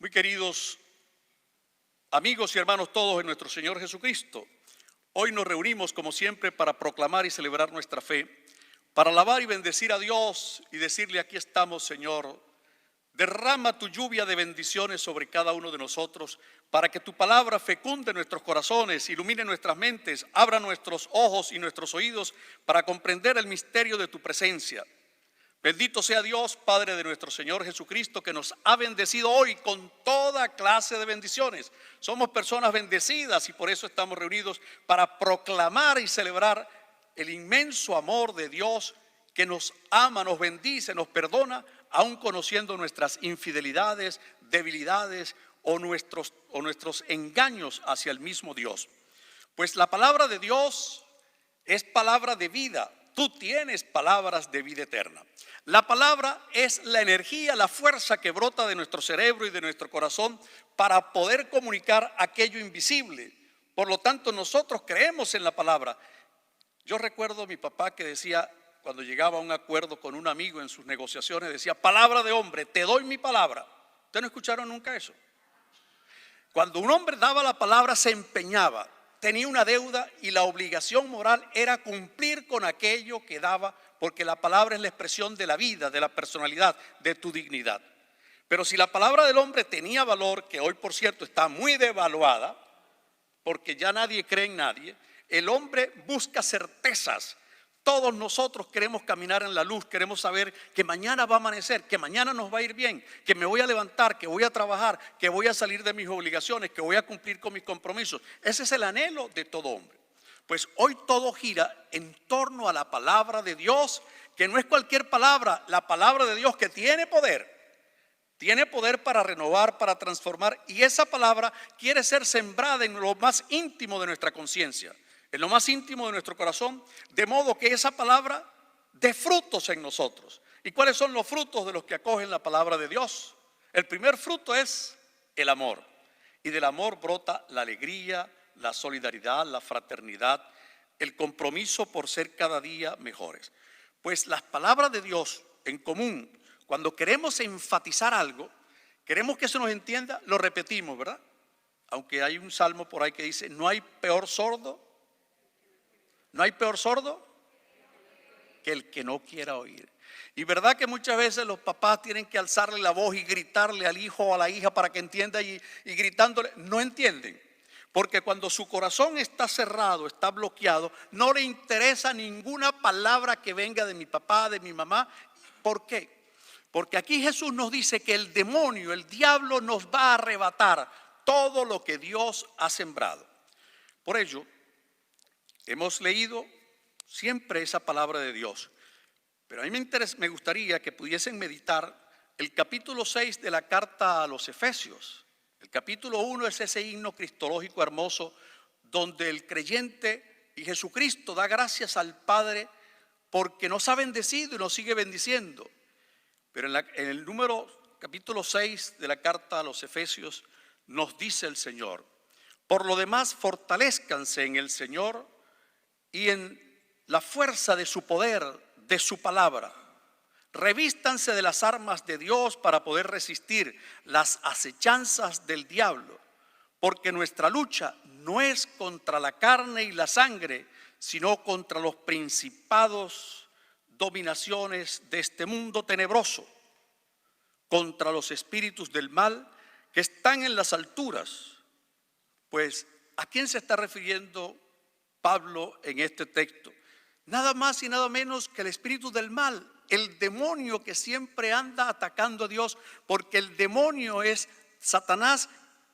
Muy queridos amigos y hermanos todos en nuestro Señor Jesucristo, hoy nos reunimos como siempre para proclamar y celebrar nuestra fe, para alabar y bendecir a Dios y decirle: aquí estamos, Señor. Derrama tu lluvia de bendiciones sobre cada uno de nosotros, para que tu palabra fecunde nuestros corazones, ilumine nuestras mentes, abra nuestros ojos y nuestros oídos para comprender el misterio de tu presencia. Bendito sea Dios, Padre de nuestro Señor Jesucristo, que nos ha bendecido hoy con toda clase de bendiciones. Somos personas bendecidas y por eso estamos reunidos para proclamar y celebrar el inmenso amor de Dios que nos ama, nos bendice, nos perdona, aun conociendo nuestras infidelidades, debilidades o nuestros engaños hacia el mismo Dios. Pues la palabra de Dios es palabra de vida. Tú tienes palabras de vida eterna. La palabra es la energía, la fuerza que brota de nuestro cerebro y de nuestro corazón para poder comunicar aquello invisible. Por lo tanto, nosotros creemos en la palabra. Yo recuerdo a mi papá que decía, cuando llegaba a un acuerdo con un amigo en sus negociaciones, decía: palabra de hombre, te doy mi palabra. ¿Ustedes no escucharon nunca eso? Cuando un hombre daba la palabra, se empeñaba, tenía una deuda y la obligación moral era cumplir con aquello que daba, porque la palabra es la expresión de la vida, de la personalidad, de tu dignidad. Pero si la palabra del hombre tenía valor, que hoy por cierto está muy devaluada, porque ya nadie cree en nadie, el hombre busca certezas. Todos nosotros queremos caminar en la luz, queremos saber que mañana va a amanecer, que mañana nos va a ir bien, que me voy a levantar, que voy a trabajar, que voy a salir de mis obligaciones, que voy a cumplir con mis compromisos. Ese es el anhelo de todo hombre. Pues hoy todo gira en torno a la palabra de Dios, que no es cualquier palabra, la palabra de Dios que tiene poder para renovar, para transformar, y esa palabra quiere ser sembrada en lo más íntimo de nuestra conciencia, en lo más íntimo de nuestro corazón, de modo que esa palabra dé frutos en nosotros. ¿Y cuáles son los frutos de los que acogen la palabra de Dios? El primer fruto es el amor, y del amor brota la alegría, la solidaridad, la fraternidad, el compromiso por ser cada día mejores. Pues las palabras de Dios en común, cuando queremos enfatizar algo, queremos que se nos entienda, lo repetimos, ¿verdad? Aunque hay un salmo por ahí que dice: no hay peor sordo que el que no quiera oír. Y verdad que muchas veces los papás tienen que alzarle la voz y gritarle al hijo o a la hija para que entienda, y gritándole no entienden. Porque cuando su corazón está cerrado, está bloqueado, no le interesa ninguna palabra que venga de mi papá, de mi mamá. ¿Por qué? Porque aquí Jesús nos dice que el demonio, el diablo, nos va a arrebatar todo lo que Dios ha sembrado. Por ello, hemos leído siempre esa palabra de Dios. Pero a mí me gustaría que pudiesen meditar el capítulo 6 de la carta a los Efesios. El capítulo 1 es ese himno cristológico hermoso donde el creyente y Jesucristo da gracias al Padre porque nos ha bendecido y nos sigue bendiciendo. Pero en el capítulo 6 de la carta a los Efesios nos dice el Señor: por lo demás, fortalezcanse en el Señor y en la fuerza de su poder, de su palabra. Revístanse de las armas de Dios para poder resistir las acechanzas del diablo, porque nuestra lucha no es contra la carne y la sangre, sino contra los principados, dominaciones de este mundo tenebroso, contra los espíritus del mal que están en las alturas. Pues, ¿a quién se está refiriendo Pablo en este texto? Nada más y nada menos que el espíritu del mal, el demonio que siempre anda atacando a Dios, porque el demonio es Satanás,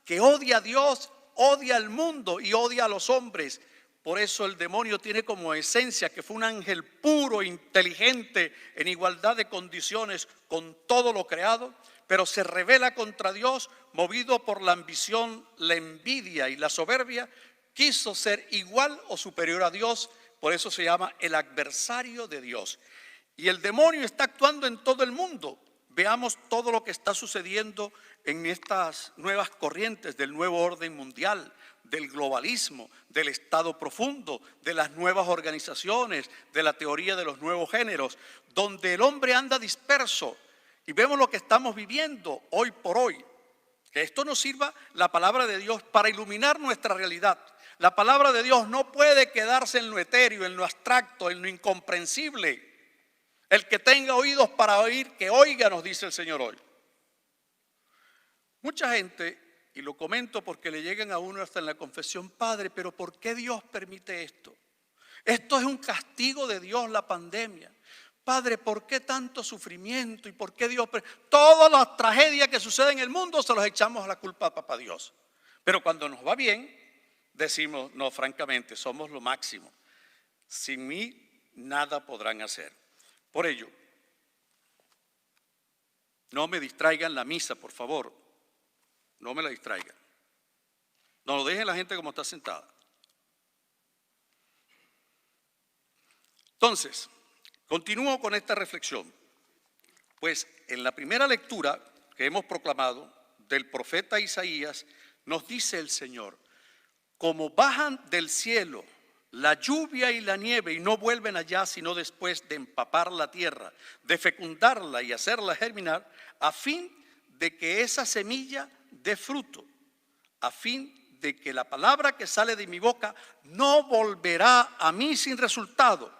que odia a Dios, odia al mundo y odia a los hombres. Por eso el demonio tiene como esencia que fue un ángel puro, inteligente, en igualdad de condiciones con todo lo creado, pero se rebela contra Dios, movido por la ambición, la envidia y la soberbia. Quiso ser igual o superior a Dios, por eso se llama el adversario de Dios. Y el demonio está actuando en todo el mundo. Veamos todo lo que está sucediendo en estas nuevas corrientes del nuevo orden mundial, del globalismo, del estado profundo, de las nuevas organizaciones, de la teoría de los nuevos géneros, donde el hombre anda disperso. Y vemos lo que estamos viviendo hoy por hoy. Que esto nos sirva, la palabra de Dios, para iluminar nuestra realidad. La palabra de Dios no puede quedarse en lo etéreo, en lo abstracto, en lo incomprensible. El que tenga oídos para oír, que oiga, nos dice el Señor hoy. Mucha gente, y lo comento porque le llegan a uno hasta en la confesión: Padre, pero ¿por qué Dios permite esto? Esto es un castigo de Dios, la pandemia. Padre, ¿por qué tanto sufrimiento? ¿Y por qué Dios? Todas las tragedias que suceden en el mundo se los echamos a la culpa a papá Dios. Pero cuando nos va bien, decimos: no, francamente, somos lo máximo. Sin mí nada podrán hacer. Por ello, no me distraigan la misa, por favor. No me la distraigan. No lo dejen la gente como está sentada. Entonces, continúo con esta reflexión. Pues en la primera lectura que hemos proclamado del profeta Isaías, nos dice el Señor: como bajan del cielo la lluvia y la nieve y no vuelven allá sino después de empapar la tierra, de fecundarla y hacerla germinar, a fin de que esa semilla dé fruto, a fin de que la palabra que sale de mi boca no volverá a mí sin resultado,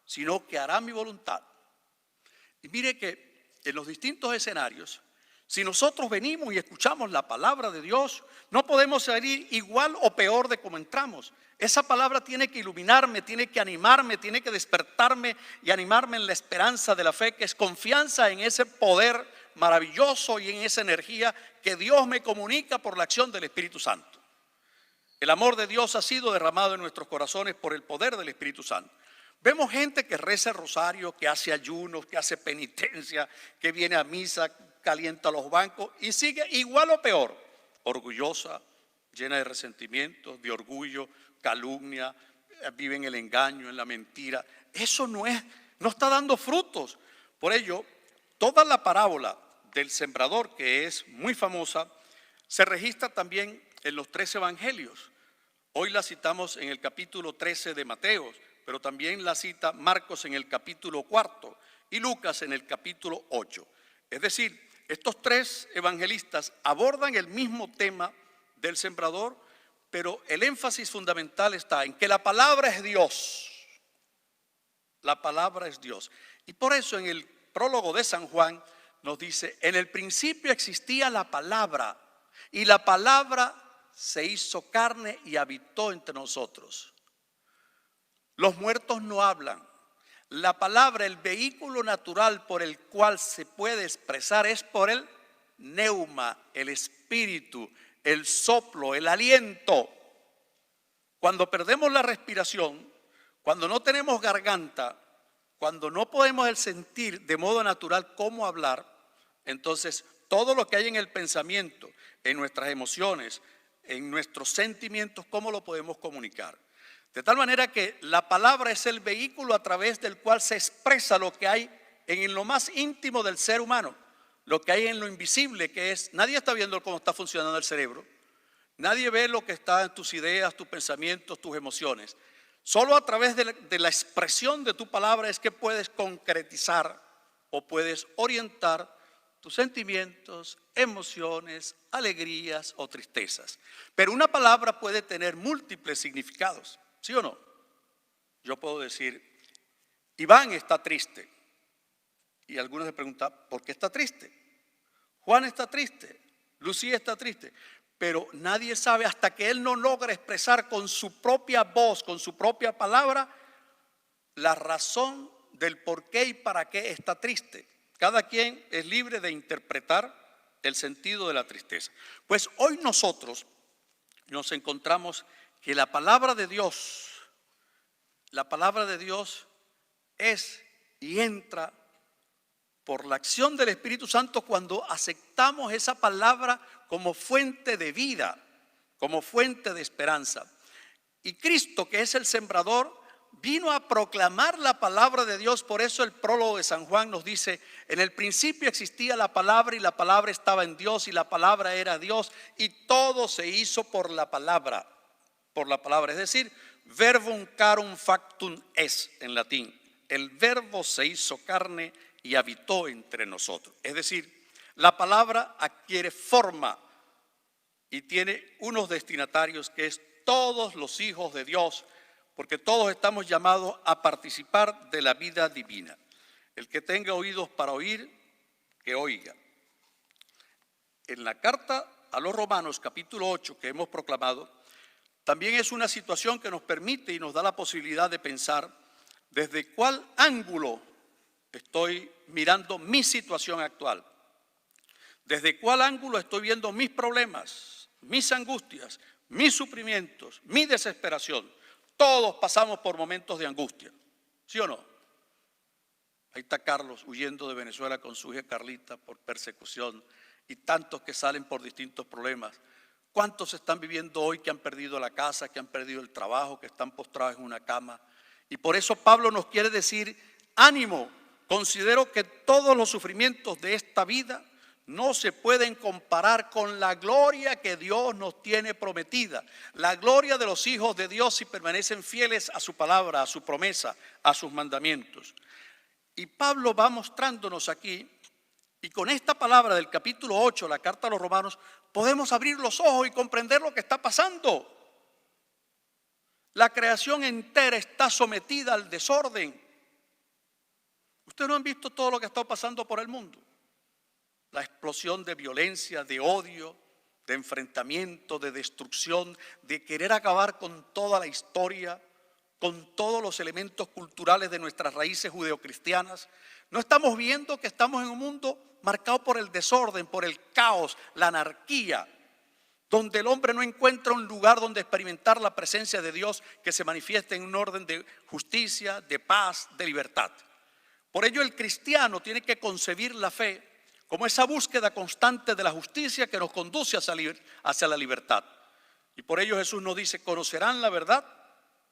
sino que hará mi voluntad. Y mire que en los distintos escenarios, si nosotros venimos y escuchamos la palabra de Dios, no podemos salir igual o peor de como entramos. Esa palabra tiene que iluminarme, tiene que animarme, tiene que despertarme y animarme en la esperanza de la fe, que es confianza en ese poder maravilloso y en esa energía que Dios me comunica por la acción del Espíritu Santo. El amor de Dios ha sido derramado en nuestros corazones por el poder del Espíritu Santo. Vemos gente que reza el rosario, que hace ayunos, que hace penitencia, que viene a misa, calienta los bancos y sigue igual o peor, orgullosa, llena de resentimientos, de orgullo, calumnia, vive en el engaño, en la mentira. Eso no está dando frutos. Por ello, toda la parábola del sembrador, que es muy famosa, se registra también en los 3 evangelios. Hoy la citamos en el capítulo 13 de Mateo, pero también la cita Marcos en el capítulo 4 y Lucas en el capítulo 8. Es decir, estos 3 evangelistas abordan el mismo tema del sembrador, pero el énfasis fundamental está en que la palabra es Dios. La palabra es Dios. Y por eso en el prólogo de San Juan nos dice: en el principio existía la palabra, y la palabra se hizo carne y habitó entre nosotros. Los muertos no hablan. La palabra, el vehículo natural por el cual se puede expresar, es por el neuma, el espíritu, el soplo, el aliento. Cuando perdemos la respiración, cuando no tenemos garganta, cuando no podemos sentir de modo natural cómo hablar, entonces todo lo que hay en el pensamiento, en nuestras emociones, en nuestros sentimientos, ¿cómo lo podemos comunicar? De tal manera que la palabra es el vehículo a través del cual se expresa lo que hay en lo más íntimo del ser humano, lo que hay en lo invisible, que es: nadie está viendo cómo está funcionando el cerebro, nadie ve lo que está en tus ideas, tus pensamientos, tus emociones. Solo a través de la expresión de tu palabra es que puedes concretizar o puedes orientar tus sentimientos, emociones, alegrías o tristezas. Pero una palabra puede tener múltiples significados, ¿sí o no? Yo puedo decir: Iván está triste. Y algunos se preguntan: ¿por qué está triste? Juan está triste, Lucía está triste. Pero nadie sabe, hasta que él no logra expresar con su propia voz, con su propia palabra, la razón del por qué y para qué está triste. Cada quien es libre de interpretar el sentido de la tristeza. Pues hoy nosotros nos encontramos que la palabra de Dios es y entra por la acción del Espíritu Santo cuando aceptamos esa palabra como fuente de vida, como fuente de esperanza. Y Cristo, que es el sembrador, vino a proclamar la palabra de Dios. Por eso el prólogo de San Juan nos dice: en el principio existía la palabra y la palabra estaba en Dios y la palabra era Dios y todo se hizo por la palabra. Por la palabra, es decir, verbum carum factum es en latín. El verbo se hizo carne y habitó entre nosotros. Es decir, la palabra adquiere forma, y tiene unos destinatarios que es todos los hijos de Dios, porque todos estamos llamados a participar de la vida divina. El que tenga oídos para oír, que oiga. En la carta a los Romanos, capítulo 8, que hemos proclamado, también es una situación que nos permite y nos da la posibilidad de pensar desde cuál ángulo estoy mirando mi situación actual, desde cuál ángulo estoy viendo mis problemas, mis angustias, mis sufrimientos, mi desesperación. Todos pasamos por momentos de angustia, ¿sí o no? Ahí está Carlos huyendo de Venezuela con su hija Carlita por persecución y tantos que salen por distintos problemas. ¿Cuántos están viviendo hoy que han perdido la casa, que han perdido el trabajo, que están postrados en una cama? Y por eso Pablo nos quiere decir, ánimo, considero que todos los sufrimientos de esta vida no se pueden comparar con la gloria que Dios nos tiene prometida. La gloria de los hijos de Dios si permanecen fieles a su palabra, a su promesa, a sus mandamientos. Y Pablo va mostrándonos aquí, y con esta palabra del capítulo 8, la carta a los Romanos, podemos abrir los ojos y comprender lo que está pasando. La creación entera está sometida al desorden. Ustedes no han visto todo lo que está pasando por el mundo. La explosión de violencia, de odio, de enfrentamiento, de destrucción, de querer acabar con toda la historia, con todos los elementos culturales de nuestras raíces judeocristianas. No estamos viendo que estamos en un mundo marcado por el desorden, por el caos, la anarquía, donde el hombre no encuentra un lugar donde experimentar la presencia de Dios que se manifieste en un orden de justicia, de paz, de libertad. Por ello el cristiano tiene que concebir la fe como esa búsqueda constante de la justicia que nos conduce hacia la libertad. Y por ello Jesús nos dice, conocerán la verdad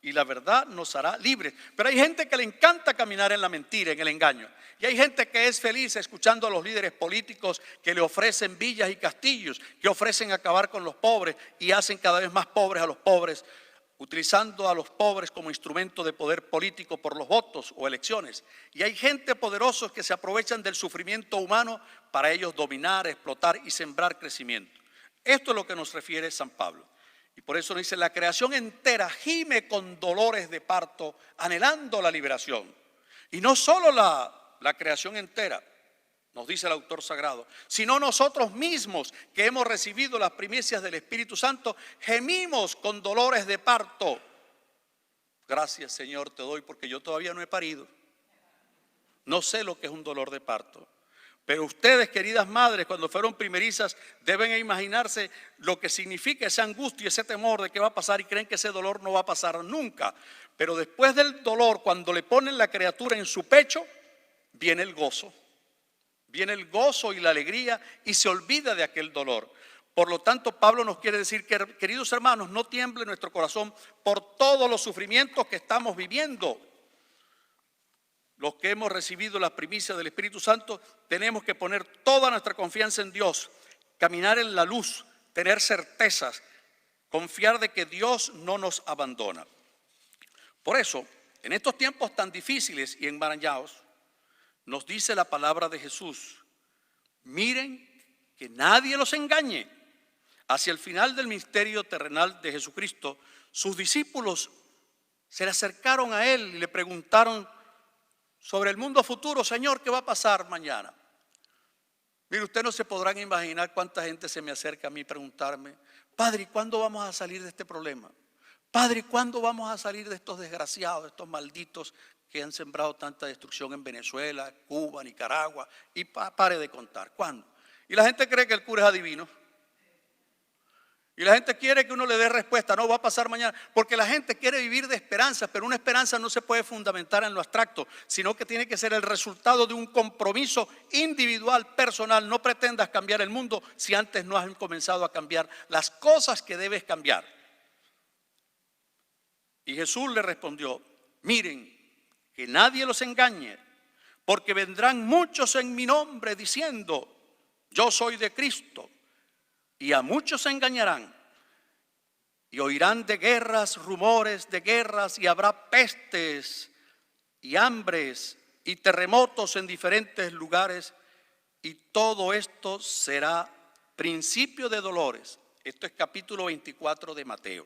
y la verdad nos hará libres. Pero hay gente que le encanta caminar en la mentira, en el engaño. Y hay gente que es feliz escuchando a los líderes políticos que le ofrecen villas y castillos, que ofrecen acabar con los pobres y hacen cada vez más pobres a los pobres, utilizando a los pobres como instrumento de poder político por los votos o elecciones. Y hay gente poderosa que se aprovechan del sufrimiento humano para ellos dominar, explotar y sembrar crecimiento. Esto es lo que nos refiere San Pablo. Y por eso nos dice, la creación entera gime con dolores de parto, anhelando la liberación. Y no solo la creación entera, nos dice el autor sagrado, sino nosotros mismos que hemos recibido las primicias del Espíritu Santo, gemimos con dolores de parto. Gracias, Señor, te doy porque yo todavía no he parido. No sé lo que es un dolor de parto. Pero ustedes, queridas madres, cuando fueron primerizas, deben imaginarse lo que significa esa angustia, ese temor de qué va a pasar, y creen que ese dolor no va a pasar nunca. Pero después del dolor, cuando le ponen la criatura en su pecho, viene el gozo. Viene el gozo y la alegría y se olvida de aquel dolor. Por lo tanto, Pablo nos quiere decir que, queridos hermanos, no tiemble nuestro corazón por todos los sufrimientos que estamos viviendo. Los que hemos recibido las primicias del Espíritu Santo, tenemos que poner toda nuestra confianza en Dios, caminar en la luz, tener certezas, confiar de que Dios no nos abandona. Por eso, en estos tiempos tan difíciles y enmarañados, nos dice la palabra de Jesús, miren que nadie los engañe. Hacia el final del ministerio terrenal de Jesucristo, sus discípulos se le acercaron a él y le preguntaron sobre el mundo futuro, Señor, ¿qué va a pasar mañana? Mire, ustedes no se podrán imaginar cuánta gente se me acerca a mí preguntarme, Padre, ¿cuándo vamos a salir de este problema? Padre, ¿cuándo vamos a salir de estos desgraciados, de estos malditos que han sembrado tanta destrucción en Venezuela, Cuba, Nicaragua? Y pare de contar, ¿cuándo? Y la gente cree que el cura es adivino. Y la gente quiere que uno le dé respuesta, no va a pasar mañana, porque la gente quiere vivir de esperanza, pero una esperanza no se puede fundamentar en lo abstracto, sino que tiene que ser el resultado de un compromiso individual, personal. No pretendas cambiar el mundo si antes no has comenzado a cambiar las cosas que debes cambiar. Y Jesús le respondió, miren, que nadie los engañe, porque vendrán muchos en mi nombre diciendo, yo soy de Cristo. Y a muchos se engañarán y oirán de guerras, rumores de guerras, y habrá pestes y hambres y terremotos en diferentes lugares, y todo esto será principio de dolores. Esto es capítulo 24 de Mateo.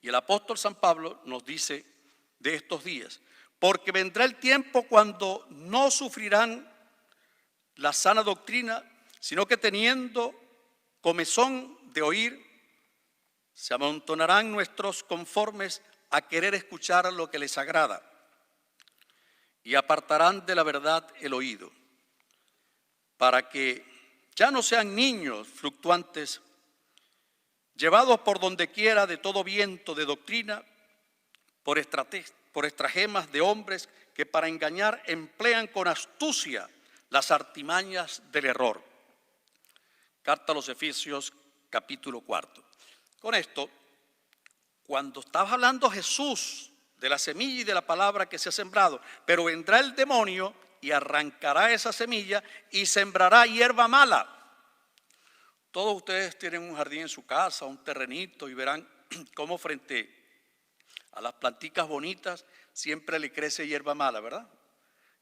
Y el apóstol San Pablo nos dice de estos días: porque vendrá el tiempo cuando no sufrirán la sana doctrina, sino que teniendo comezón de oír, se amontonarán nuestros conformes a querer escuchar lo que les agrada, y apartarán de la verdad el oído, para que ya no sean niños fluctuantes, llevados por donde quiera de todo viento de doctrina, por estratagemas de hombres que para engañar emplean con astucia las artimañas del error. Carta a los Efesios, capítulo 4. Con esto, cuando estaba hablando Jesús de la semilla y de la palabra que se ha sembrado, pero vendrá el demonio y arrancará esa semilla y sembrará hierba mala. Todos ustedes tienen un jardín en su casa, un terrenito, y verán cómo frente a las planticas bonitas siempre le crece hierba mala, ¿verdad?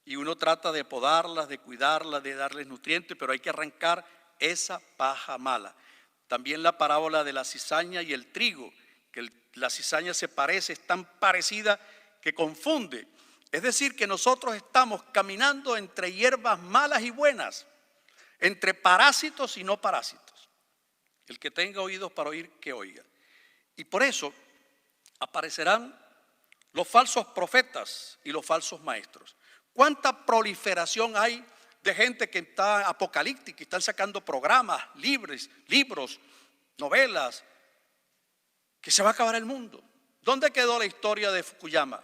Y uno trata de podarlas, de cuidarlas, de darles nutrientes, pero hay que arrancar esa paja mala. También la parábola de la cizaña y el trigo, que la cizaña se parece, es tan parecida que confunde. Es decir, que nosotros estamos caminando entre hierbas malas y buenas, entre parásitos y no parásitos. El que tenga oídos para oír, que oiga. Y por eso aparecerán los falsos profetas y los falsos maestros. ¿Cuánta proliferación hay de gente que está apocalíptica, que están sacando programas, libros, novelas, que se va a acabar el mundo? ¿Dónde quedó la historia de Fukuyama?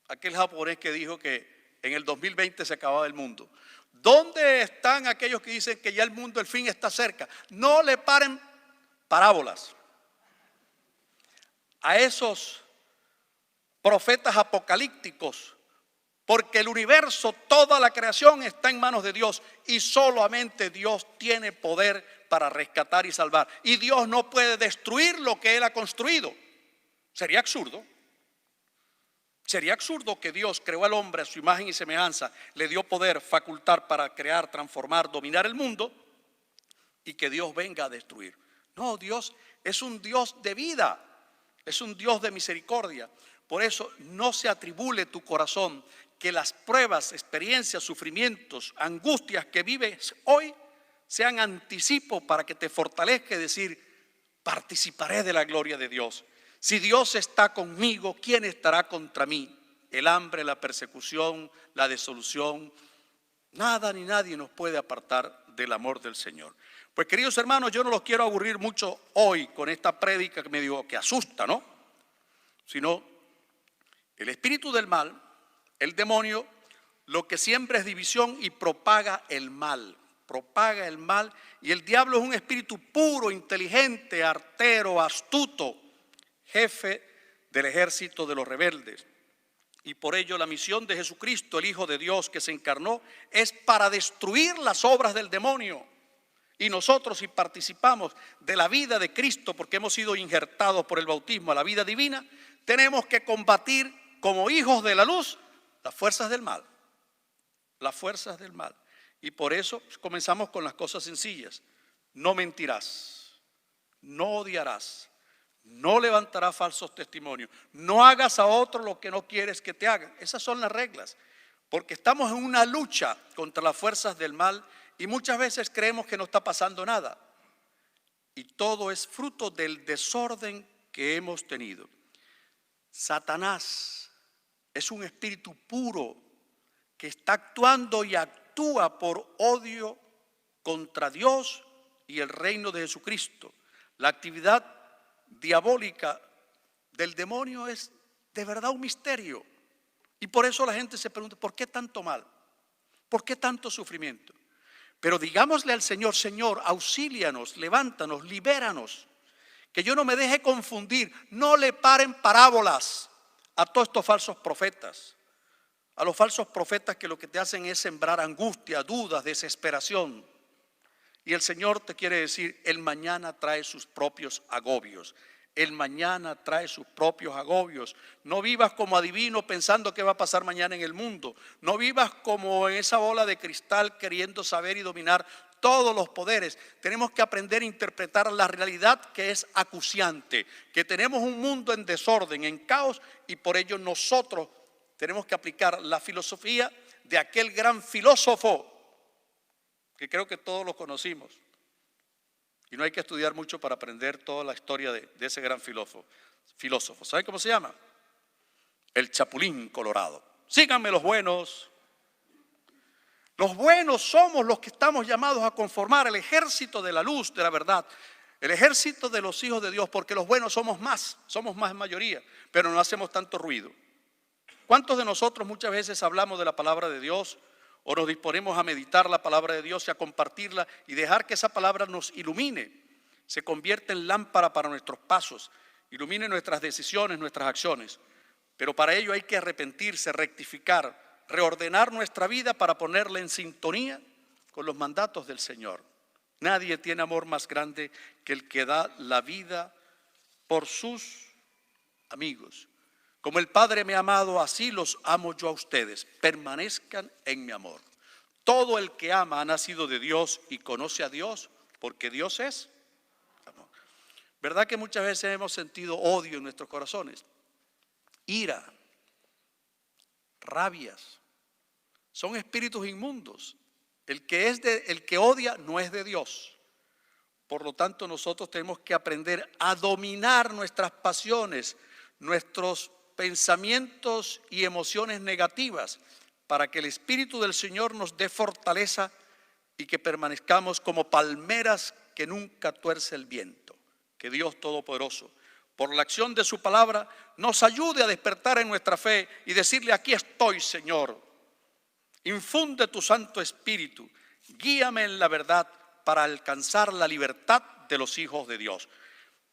Aquel japonés que dijo que en el 2020 se acababa el mundo. ¿Dónde están aquellos que dicen que ya el mundo, el fin está cerca? No le paren parábolas a esos profetas apocalípticos, porque el universo, toda la creación está en manos de Dios y solamente Dios tiene poder para rescatar y salvar. Y Dios no puede destruir lo que Él ha construido. Sería absurdo. Sería absurdo que Dios creó al hombre a su imagen y semejanza, le dio poder, facultad para crear, transformar, dominar el mundo, y que Dios venga a destruir. No, Dios es un Dios de vida, es un Dios de misericordia. Por eso no se atribule tu corazón que las pruebas, experiencias, sufrimientos, angustias que vives hoy sean anticipo para que te fortalezca y decir: participaré de la gloria de Dios. Si Dios está conmigo, ¿quién estará contra mí? El hambre, la persecución, la desolución, nada ni nadie nos puede apartar del amor del Señor. Pues, queridos hermanos, yo no los quiero aburrir mucho hoy con esta prédica que me digo que asusta, ¿no? Sino el espíritu del mal, el demonio, lo que siembra es división y propaga el mal. Propaga el mal, y el diablo es un espíritu puro, inteligente, artero, astuto, jefe del ejército de los rebeldes. Y por ello la misión de Jesucristo, el Hijo de Dios que se encarnó, es para destruir las obras del demonio. Y nosotros, si participamos de la vida de Cristo, porque hemos sido injertados por el bautismo a la vida divina, tenemos que combatir como hijos de la luz las fuerzas del mal. Las fuerzas del mal. Y por eso comenzamos con las cosas sencillas. No mentirás, no odiarás, no levantarás falsos testimonios, no hagas a otro lo que no quieres que te hagan. Esas son las reglas, porque estamos en una lucha contra las fuerzas del mal y muchas veces creemos que no está pasando nada. Y todo es fruto del desorden que hemos tenido. Satanás es un espíritu puro que está actuando y actúa por odio contra Dios y el reino de Jesucristo. La actividad diabólica del demonio es de verdad un misterio. Y por eso la gente se pregunta: ¿por qué tanto mal? ¿Por qué tanto sufrimiento? Pero digámosle al Señor: Señor, auxílianos, levántanos, libéranos. Que yo no me deje confundir. No le paren parábolas a todos estos falsos profetas. A los falsos profetas que lo que te hacen es sembrar angustia, dudas, desesperación. Y el Señor te quiere decir: el mañana trae sus propios agobios. El mañana trae sus propios agobios. No vivas como adivino pensando qué va a pasar mañana en el mundo. No vivas como en esa bola de cristal queriendo saber y dominar todos los poderes. Tenemos que aprender a interpretar la realidad que es acuciante, que tenemos un mundo en desorden, en caos, y por ello nosotros tenemos que aplicar la filosofía de aquel gran filósofo, que creo que todos lo conocimos. Y no hay que estudiar mucho para aprender toda la historia de ese gran filósofo. ¿Saben cómo se llama? El Chapulín Colorado. Síganme los buenos. Los buenos somos los que estamos llamados a conformar el ejército de la luz, de la verdad. El ejército de los hijos de Dios, porque los buenos somos más en mayoría, pero no hacemos tanto ruido. ¿Cuántos de nosotros muchas veces hablamos de la palabra de Dios o nos disponemos a meditar la palabra de Dios y a compartirla y dejar que esa palabra nos ilumine, se convierta en lámpara para nuestros pasos, ilumine nuestras decisiones, nuestras acciones? Pero para ello hay que arrepentirse, rectificar, reordenar nuestra vida para ponerla en sintonía con los mandatos del Señor. Nadie tiene amor más grande que el que da la vida por sus amigos. Como el Padre me ha amado, así los amo yo a ustedes. Permanezcan en mi amor. Todo el que ama ha nacido de Dios y conoce a Dios, porque Dios es amor. ¿Verdad que muchas veces hemos sentido odio en nuestros corazones? Ira, rabias, son espíritus inmundos. El que odia no es de Dios. Por lo tanto, nosotros tenemos que aprender a dominar nuestras pasiones, nuestros pensamientos y emociones negativas, para que el Espíritu del Señor nos dé fortaleza y que permanezcamos como palmeras que nunca tuerce el viento. Que Dios Todopoderoso, por la acción de su palabra, nos ayude a despertar en nuestra fe y decirle: aquí estoy, Señor. Infunde tu Santo Espíritu, guíame en la verdad para alcanzar la libertad de los hijos de Dios.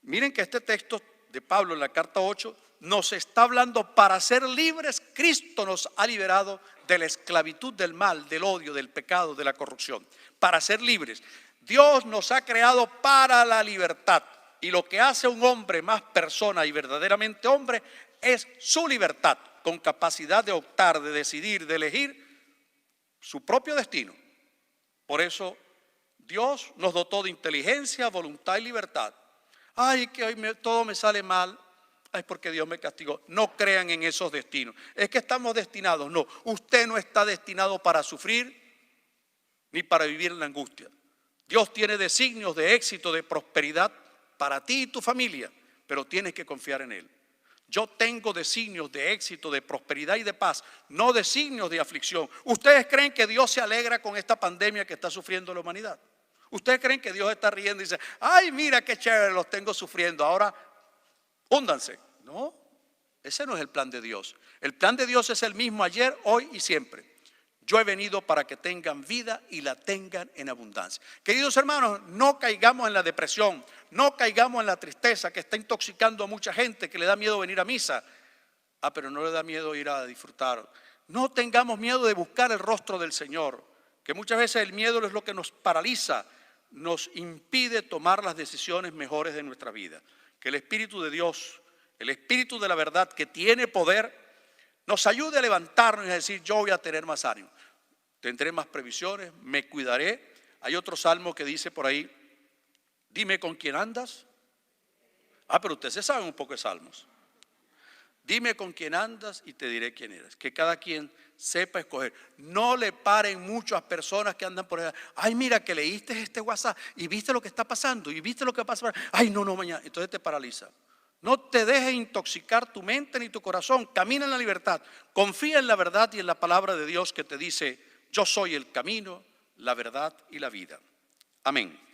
Miren que este texto de Pablo en la carta 8 nos está hablando: para ser libres, Cristo nos ha liberado de la esclavitud del mal, del odio, del pecado, de la corrupción. Para ser libres. Dios nos ha creado para la libertad. Y lo que hace un hombre más persona y verdaderamente hombre es su libertad, con capacidad de optar, de decidir, de elegir su propio destino. Por eso Dios nos dotó de inteligencia, voluntad y libertad. Ay, que hoy todo me sale mal. Ay, porque Dios me castigó. No crean en esos destinos. Es que estamos destinados. No, usted no está destinado para sufrir ni para vivir en la angustia. Dios tiene designios de éxito, de prosperidad para ti y tu familia, pero tienes que confiar en Él. Yo tengo designios de éxito, de prosperidad y de paz, no designios de aflicción. ¿Ustedes creen que Dios se alegra con esta pandemia que está sufriendo la humanidad? ¿Ustedes creen que Dios está riendo y dice: ay, mira qué chévere, los tengo sufriendo, ahora húndanse? No, ese no es el plan de Dios. El plan de Dios es el mismo ayer, hoy y siempre. Yo he venido para que tengan vida y la tengan en abundancia. Queridos hermanos, no caigamos en la depresión, no caigamos en la tristeza que está intoxicando a mucha gente, que le da miedo venir a misa. Pero no le da miedo ir a disfrutar. No tengamos miedo de buscar el rostro del Señor, que muchas veces el miedo es lo que nos paraliza, nos impide tomar las decisiones mejores de nuestra vida. Que el Espíritu de Dios, el Espíritu de la verdad que tiene poder, nos ayude a levantarnos y a decir: yo voy a tener más ánimo, tendré más previsiones, me cuidaré. Hay otro salmo que dice por ahí: dime con quién andas. Pero ustedes se saben un poco de salmos. Dime con quién andas y te diré quién eres. Que cada quien sepa escoger. No le paren muchas personas que andan por ahí. Ay, mira que leíste este WhatsApp y viste lo que está pasando y viste lo que pasa. Ay, no, mañana. Entonces te paraliza. No te dejes intoxicar tu mente ni tu corazón. Camina en la libertad. Confía en la verdad y en la palabra de Dios que te dice: yo soy el camino, la verdad y la vida. Amén.